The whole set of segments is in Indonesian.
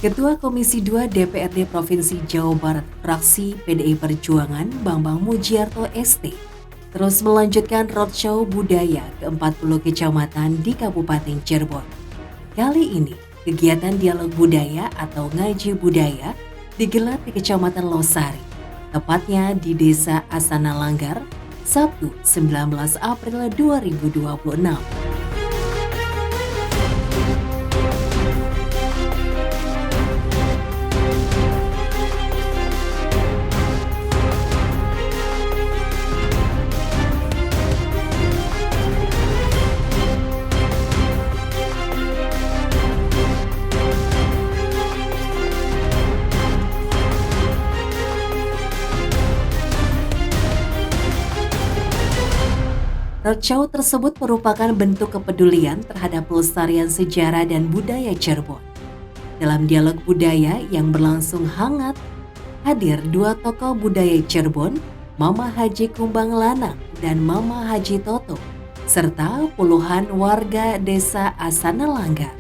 Ketua Komisi 2 DPRD Provinsi Jawa Barat fraksi PDI Perjuangan Bambang Mujiarto ST terus melanjutkan roadshow budaya ke 40 kecamatan di Kabupaten Cirebon. Kali ini, kegiatan dialog budaya atau ngaji budaya digelar di Kecamatan Losari, tepatnya di Desa Asana Langgar, Sabtu 19 April 2026. Roadshow tersebut merupakan bentuk kepedulian terhadap pelestarian sejarah dan budaya Cirebon. Dalam dialog budaya yang berlangsung hangat, hadir dua tokoh budaya Cirebon, Mama Haji Kumbang Lanang dan Mama Haji Toto, serta puluhan warga Desa Asana Langgar.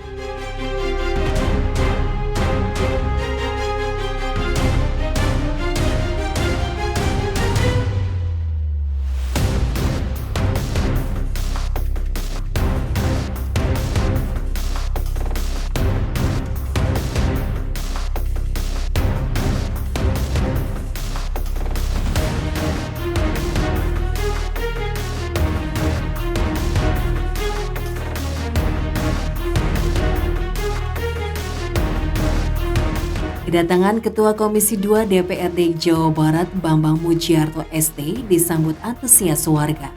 Kedatangan Ketua Komisi 2 DPRD Jawa Barat Bambang Mujiarto ST disambut antusias warga.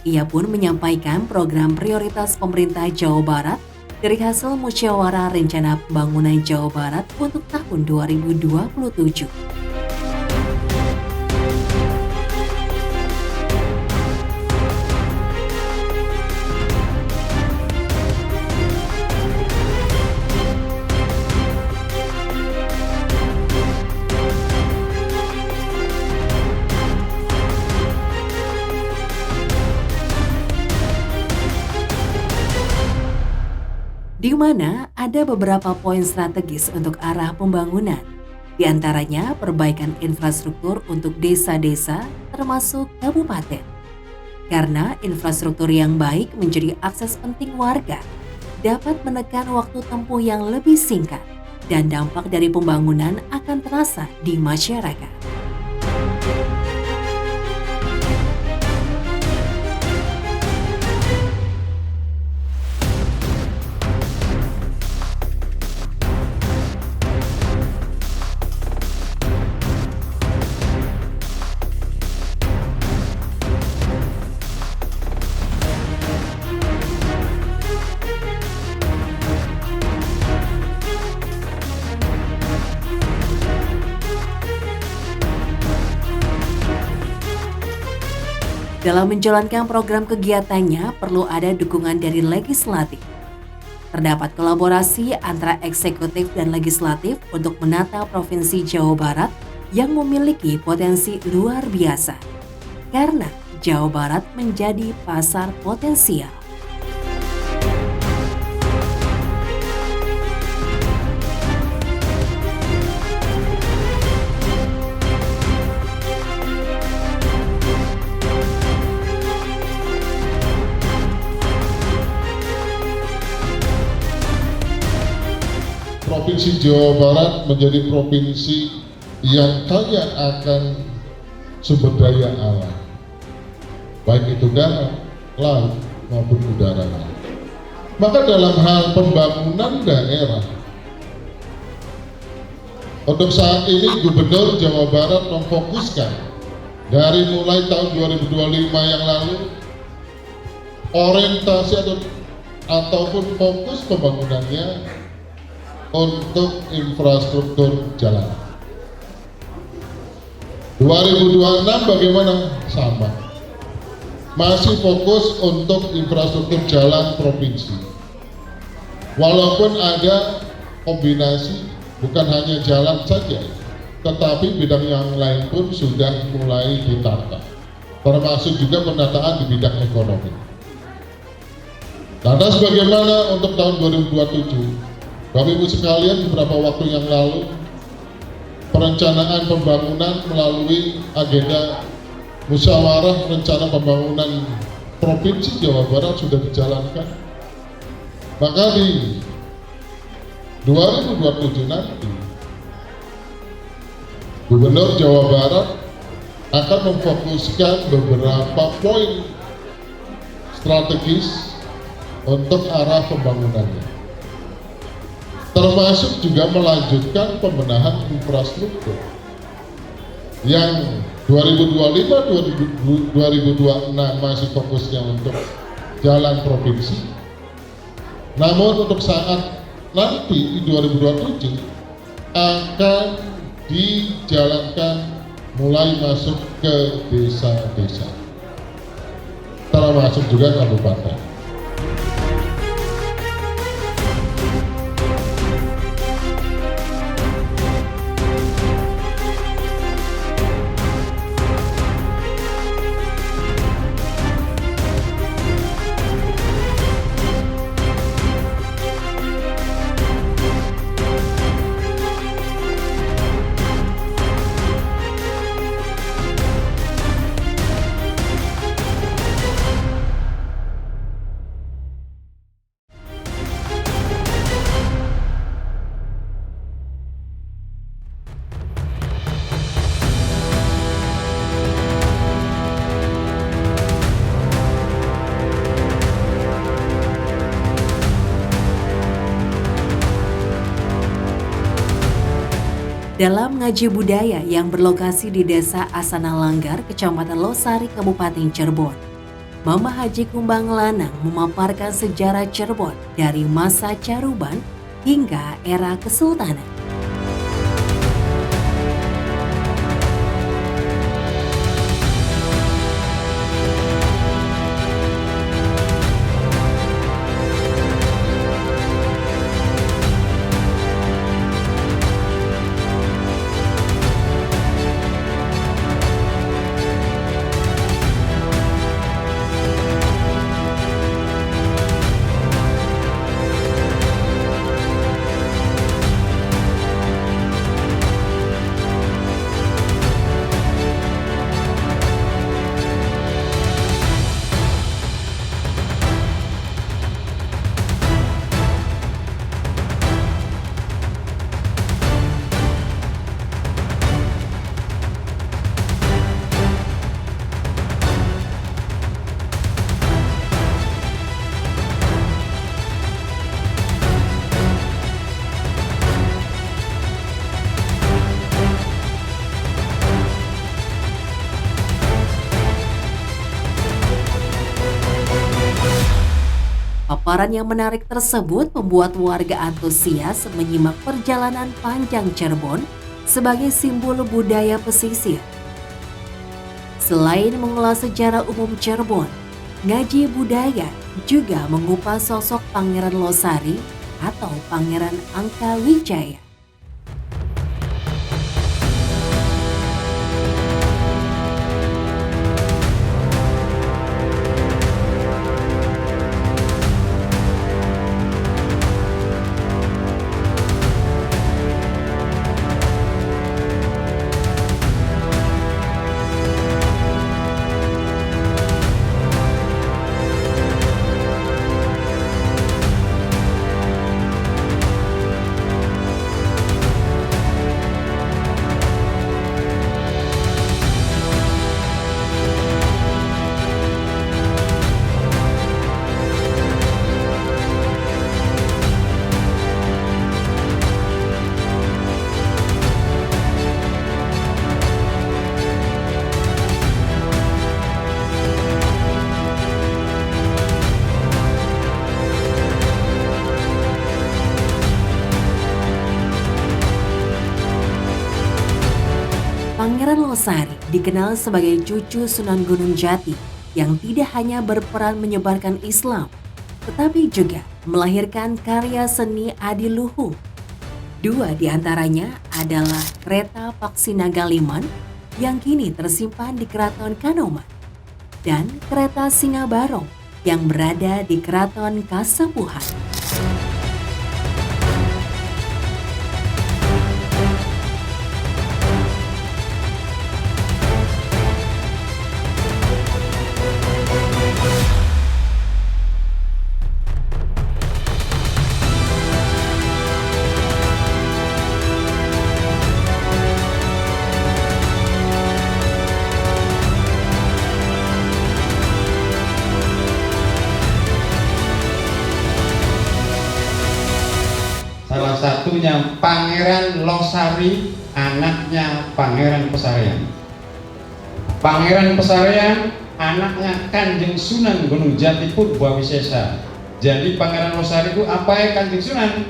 Ia pun menyampaikan program prioritas pemerintah Jawa Barat dari hasil musyawarah rencana pembangunan Jawa Barat untuk tahun 2027. Di mana ada beberapa poin strategis untuk arah pembangunan, di antaranya perbaikan infrastruktur untuk desa-desa termasuk kabupaten. Karena infrastruktur yang baik menjadi akses penting warga, dapat menekan waktu tempuh yang lebih singkat dan dampak dari pembangunan akan terasa di masyarakat. Dalam menjalankan program kegiatannya perlu ada dukungan dari legislatif. Terdapat kolaborasi antara eksekutif dan legislatif untuk menata Provinsi Jawa Barat yang memiliki potensi luar biasa. Karena Jawa Barat menjadi pasar potensial. Provinsi Jawa Barat menjadi provinsi yang kaya akan sumber daya alam, baik itu darat, laut maupun udara. Maka dalam hal pembangunan daerah, untuk saat ini Gubernur Jawa Barat memfokuskan dari mulai tahun 2025 yang lalu orientasi ataupun fokus pembangunannya untuk infrastruktur jalan. 2026 bagaimana? Sama. Masih fokus untuk infrastruktur jalan provinsi. Walaupun ada kombinasi bukan hanya jalan saja, tetapi bidang yang lain pun sudah mulai ditata. Termasuk juga penataan di bidang ekonomi. Lantas bagaimana untuk tahun 2027? Bapak Ibu sekalian, beberapa waktu yang lalu perencanaan pembangunan melalui agenda musyawarah rencana pembangunan Provinsi Jawa Barat sudah dijalankan. Maka di 2027 nanti Gubernur Jawa Barat akan memfokuskan beberapa poin strategis untuk arah pembangunannya, termasuk juga melanjutkan pembenahan infrastruktur yang 2025-2026 masih fokusnya untuk jalan provinsi. Namun untuk saat nanti di 2027 akan dijalankan mulai masuk ke desa-desa, termasuk juga kabupaten. Dalam ngaji budaya yang berlokasi di Desa Asana Langgar, Kecamatan Losari, Kabupaten Cirebon, Mama Haji Kumbang Lanang memaparkan sejarah Cirebon dari masa Caruban hingga era Kesultanan. Paparan yang menarik tersebut membuat warga antusias menyimak perjalanan panjang Cirebon sebagai simbol budaya pesisir. Selain mengulas sejarah umum Cirebon, ngaji budaya juga mengupas sosok Pangeran Losari atau Pangeran Angka Wijaya. Pangeran Losari dikenal sebagai cucu Sunan Gunung Jati yang tidak hanya berperan menyebarkan Islam, tetapi juga melahirkan karya seni adiluhung. Dua di antaranya adalah kereta Paksi Nagaliman yang kini tersimpan di Keraton Kanoman dan kereta Singabarong yang berada di Keraton Kasepuhan. satunya Pangeran Losari, anaknya Pangeran Pesarean. Pangeran Pesarean anaknya Kanjeng Sunan Gunung Jati Purbawisesa. Jadi Pangeran Losari itu apa ya Kanjeng Sunan?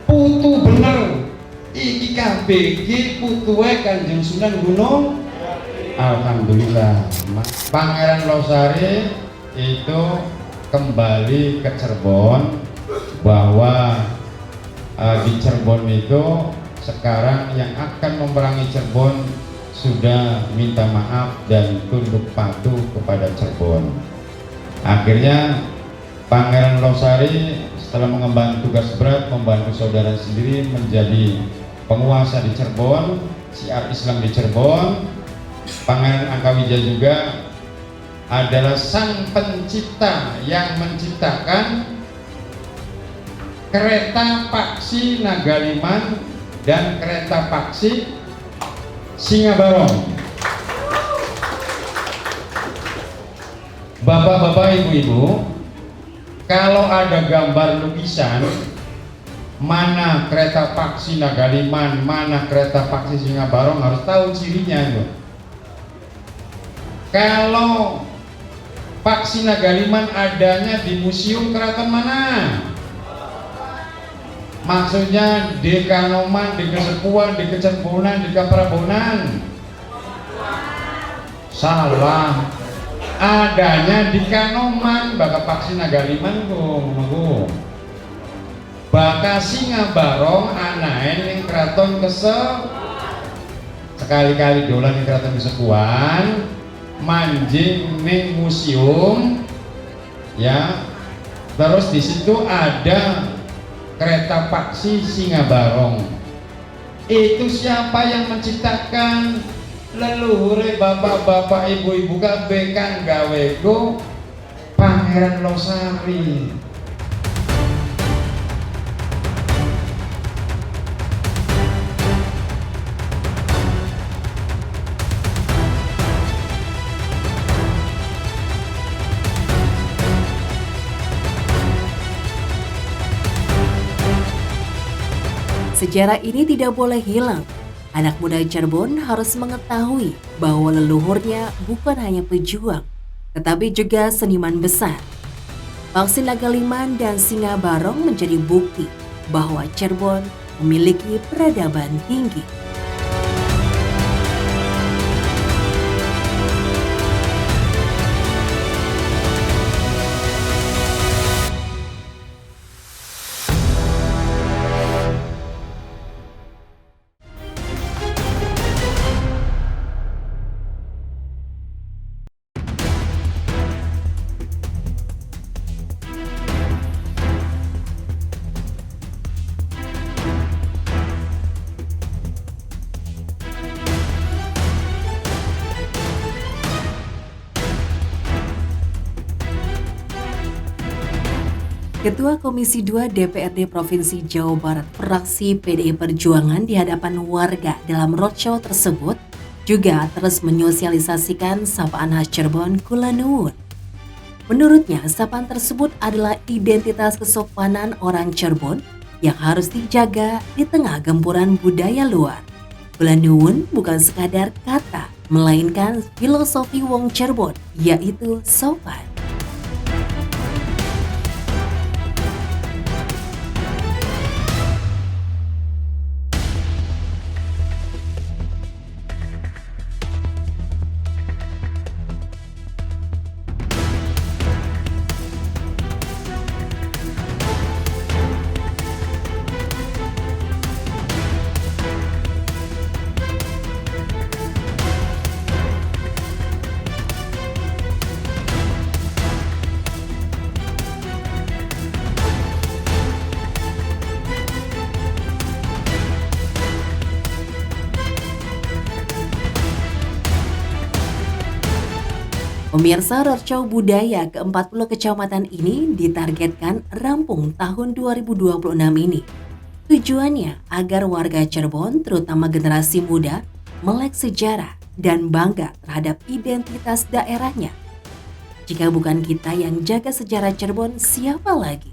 Putu bener. Iki KBG putuwe Kanjeng Sunan Gunung. Alhamdulillah. Pangeran Losari itu kembali ke Cirebon, bahwa di Cirebon itu sekarang yang akan memerangi Cirebon sudah minta maaf dan tunduk patuh kepada Cirebon. Akhirnya Pangeran Losari setelah mengemban tugas berat membantu saudara sendiri menjadi penguasa di Cirebon, syiar Islam di Cirebon. Pangeran Angkawija juga adalah sang pencipta yang menciptakan kereta paksi Nagaliman dan kereta paksi Singabarong. Bapak-bapak, ibu-ibu, kalau ada gambar lukisan mana kereta paksi Nagaliman, mana kereta paksi Singabarong, harus tahu cirinya itu. Kalau paksi Nagaliman adanya di museum keraton mana? Maksudnya di Kanoman, di Kesepuan, di Kecembunan, di Kaprabonan? Salah. Adanya di Kanoman, baka paksi Nagaliman gong. Baka Singabarong anaen ning keraton sekali-kali dolan ning keraton Kesepuan, manjing ning museum, ya. Terus di situ ada kereta paksi Singabarong. Itu siapa yang menciptakan? Leluhure bapak-bapak, ibu-ibu kabeh kang gawe go Pangeran Losari. Sejarah ini tidak boleh hilang. Anak muda Cirebon harus mengetahui bahwa leluhurnya bukan hanya pejuang, tetapi juga seniman besar. Paksi Nagaliman dan Singabarong menjadi bukti bahwa Cirebon memiliki peradaban tinggi. Ketua Komisi 2 DPRD Provinsi Jawa Barat fraksi PDI Perjuangan di hadapan warga dalam roadshow tersebut juga terus menyosialisasikan sapaan khas Cirebon Kula Nuwun. Menurutnya, sapaan tersebut adalah identitas kesopanan orang Cirebon yang harus dijaga di tengah gempuran budaya luar. Kula Nuwun bukan sekadar kata, melainkan filosofi wong Cirebon, yaitu sopan. Pemirsa, roadshow budaya ke-40 kecamatan ini ditargetkan rampung tahun 2026 ini. Tujuannya agar warga Cirebon, terutama generasi muda, melek sejarah dan bangga terhadap identitas daerahnya. Jika bukan kita yang jaga sejarah Cirebon, siapa lagi?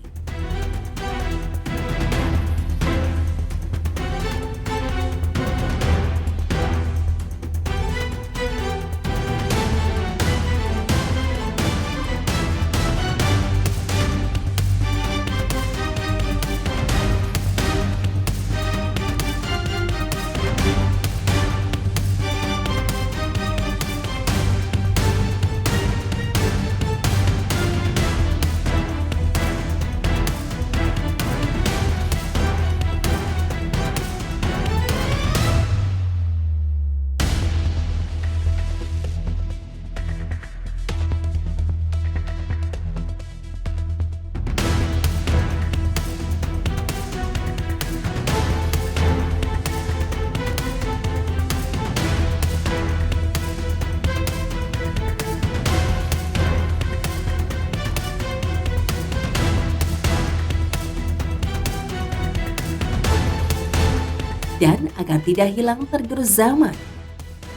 dan agar tidak hilang tergerus zaman.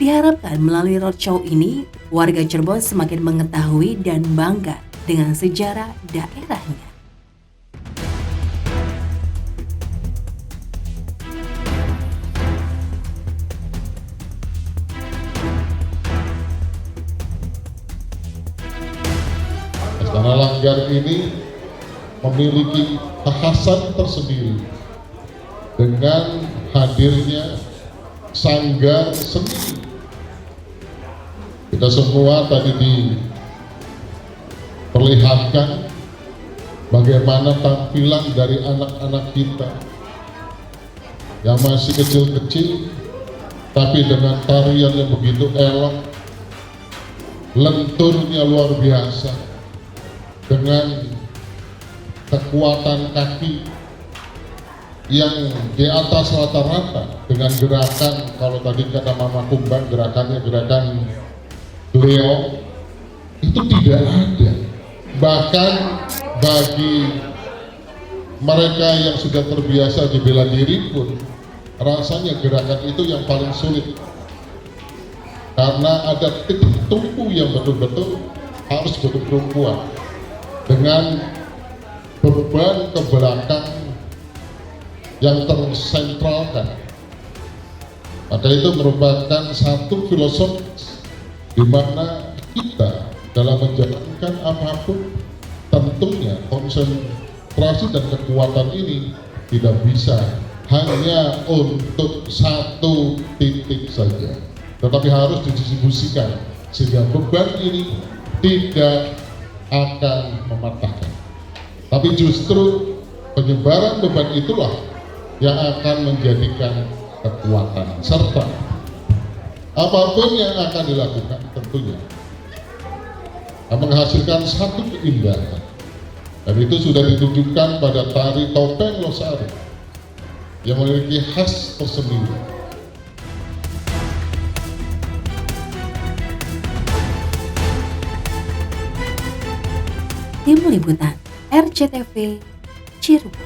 Diharapkan melalui roadshow ini, warga Cirebon semakin mengetahui dan bangga dengan sejarah daerahnya. Istana Langgar ini memiliki kekhasan tersendiri dengan hadirnya sanggar seni. Kita semua tadi diperlihatkan bagaimana tampilan dari anak-anak kita yang masih kecil-kecil, tapi dengan tarian yang begitu elok, lenturnya luar biasa, dengan kekuatan kaki yang di atas rata-rata, dengan gerakan, kalau tadi kata Mama Kumbang, gerakannya gerakan Leo, itu tidak ada. Bahkan bagi mereka yang sudah terbiasa di bela diri pun, rasanya gerakan itu yang paling sulit, karena ada titik tumpu yang betul-betul harus betul-betul kuat, dengan beban ke belakang yang tersentralkan. Maka itu merupakan satu filosofi di mana kita dalam menjalankan apapun, tentunya konsentrasi dan kekuatan ini tidak bisa hanya untuk satu titik saja, tetapi harus didistribusikan sehingga beban ini tidak akan mematahkan, tapi justru penyebaran beban itulah yang akan menjadikan kekuatan, serta apapun yang akan dilakukan tentunya menghasilkan satu keindahan, dan itu sudah ditunjukkan pada tari topeng Losari yang memiliki khas tersendiri. Tim Liputan RCTV Cirebon.